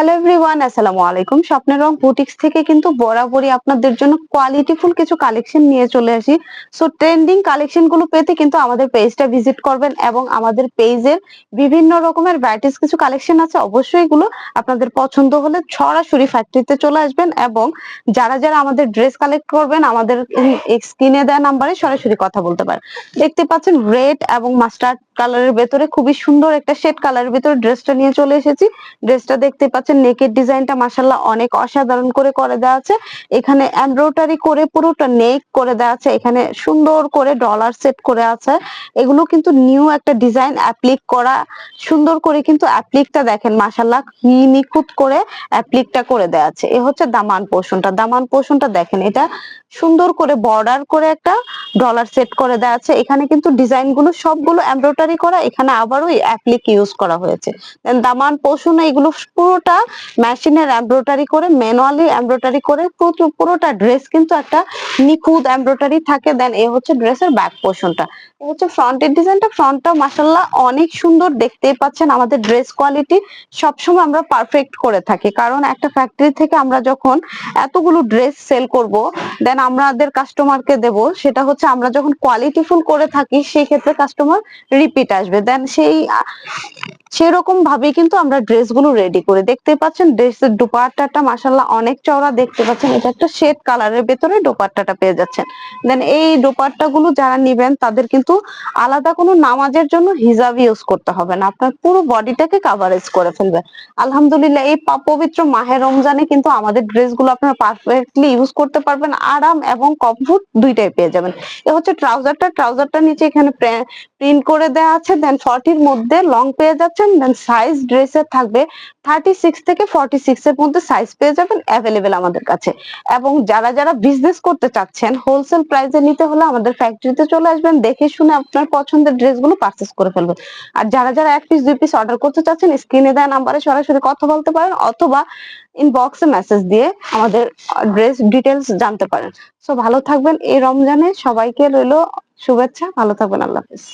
Hello everyone, আসসালামু আলাইকুম। স্বপ্নের রং বুটিক্স থেকে কিন্তু বরাবরই আপনাদের জন্য কোয়ালিটিফুল কিছু কালেকশন নিয়ে চলে আসি। সো ট্রেন্ডিং কালেকশন গুলো পেতে কিন্তু আমাদের পেজটা ভিজিট করবেন এবং আমাদের পেজের বিভিন্ন রকমের ভ্যারাইটিস কিছু কালেকশন আছে, অবশ্যই এগুলো আপনাদের পছন্দ হলে সরাসরি ফ্যাক্টরিতে চলে আসবেন এবং যারা যারা আমাদের ড্রেস কালেক্ট করবেন আমাদের স্ক্রিনে দেওয়া নাম্বারে সরাসরি কথা বলতে পারেন। দেখতে পাচ্ছেন রেড এবং মাস্টার্ড কালারের ভেতরে খুবই সুন্দর একটা শেড কালারের ভেতরে ড্রেসটা নিয়ে চলে এসেছি। ড্রেসটা দেখতে পাচ্ছেন, নেকের ডিজাইনটা মাশাআল্লাহ অনেক অসাধারণ করে দেওয়া আছে। এখানে এমব্রয়ডারি করে পুরোটা নেক করে দেওয়া আছে, এখানে সুন্দর করে ডলার সেট করে আছে। এগুলো কিন্তু নিউ একটা ডিজাইন অ্যাপ্লিক করা, সুন্দর করে কিন্তু অ্যাপ্লিকটা দেখেন মাশাআল্লাহ কি নিখুঁত করে অ্যাপ্লিকটা করে দেওয়া আছে। এ হচ্ছে দামান পোর্শনটা দেখেন, এটা সুন্দর করে বর্ডার করে একটা ডলার সেট করে দেওয়া আছে। এখানে কিন্তু ডিজাইন গুলো সবগুলো এমব্রয়ডারি করা, এখানে আবারও অ্যাপ্লিক ইউজ করা হয়েছে। দামান পোর্শনে এগুলো পুরোটা মেশিনের এমব্রয়ডারি করে, ম্যানুয়ালি এমব্রয়ডারি করে পুরোটা ড্রেস কিন্তু একটা নিখুঁত এমব্রয়ডারি থাকে। দেন এ হচ্ছে ড্রেসের ব্যাক পোর্শনটা, এ হচ্ছে ফ্রন্টের ডিজাইনটা। ফ্রন্টটা মাশাআল্লাহ অনেক সুন্দর, দেখতেই পাচ্ছেন আমাদের ড্রেস কোয়ালিটি সবসময় আমরা পারফেক্ট করে থাকি, কারণ একটা ফ্যাক্টরি থেকে আমরা যখন এতগুলো ড্রেস সেল করব দেন আমাদের কাস্টমারকে দেব, সেটা হচ্ছে আমরা যখন কোয়ালিটিফুল করে থাকি সেই ক্ষেত্রে কাস্টমার রিপিট আসবে। দেন সেরকম ভাবে কিন্তু আমরা ড্রেসগুলো রেডি করি। দেখতে পাচ্ছেন ড্রেসের দোপাট্টাটা মাশাআল্লাহ অনেক চওড়া, দেখতে পাচ্ছেন এটা একটা শেড কালারের ভেতরে দোপাট্টাটা পেয়ে যাচ্ছেন। দেন এই দোপাট্টাগুলো যারা নিবেন তাদের কিন্তু আলাদা কোনো নামাজের জন্য হিজাব ইউজ করতে হবে না, আপনার পুরো বডিটাকে কাভারেজ করে ফেলবে। আলহামদুলিল্লাহ এই পবিত্র মাহে রমজানে কিন্তু আমাদের ড্রেসগুলো আপনারা পারফেক্টলি ইউজ করতে পারবেন, আরাম এবং কমফোর্ট দুইটাই পেয়ে যাবেন। এ হচ্ছে ট্রাউজারটা নিচে এখানে প্রিন্ট করে দেওয়া আছে। দেন 40 এর মধ্যে লং পেয়ে যাচ্ছেন। দেন সাইজ ড্রেসের থাকবে 36 থেকে 46 এর মধ্যে সাইজ পেয়ে যাবেন অ্যাভেলেবেল আমাদের কাছে। এবং যারা যারা বিজনেস করতে চাচ্ছেন হোলসেল প্রাইসে নিতে হলে আমাদের ফ্যাক্টরিতে চলে আসবেন, দেখে শুনে আপনার পছন্দের ড্রেসগুলো পারচেজ করে ফেলবেন। আর যারা যারা এক পিস দুই পিস অর্ডার করতে চাচ্ছেন স্ক্রিনে দেওয়া নাম্বারে সরাসরি কথা বলতে পারেন অথবা ইনবক্সে মেসেজ দিয়ে আমাদের ড্রেস ডিটেলস জানতে পারেন। সো ভালো থাকবেন, এই রমজানে সবাইকে রইলো শুভেচ্ছা, ভালো থাকবেন, আল্লাহ হাফেজ।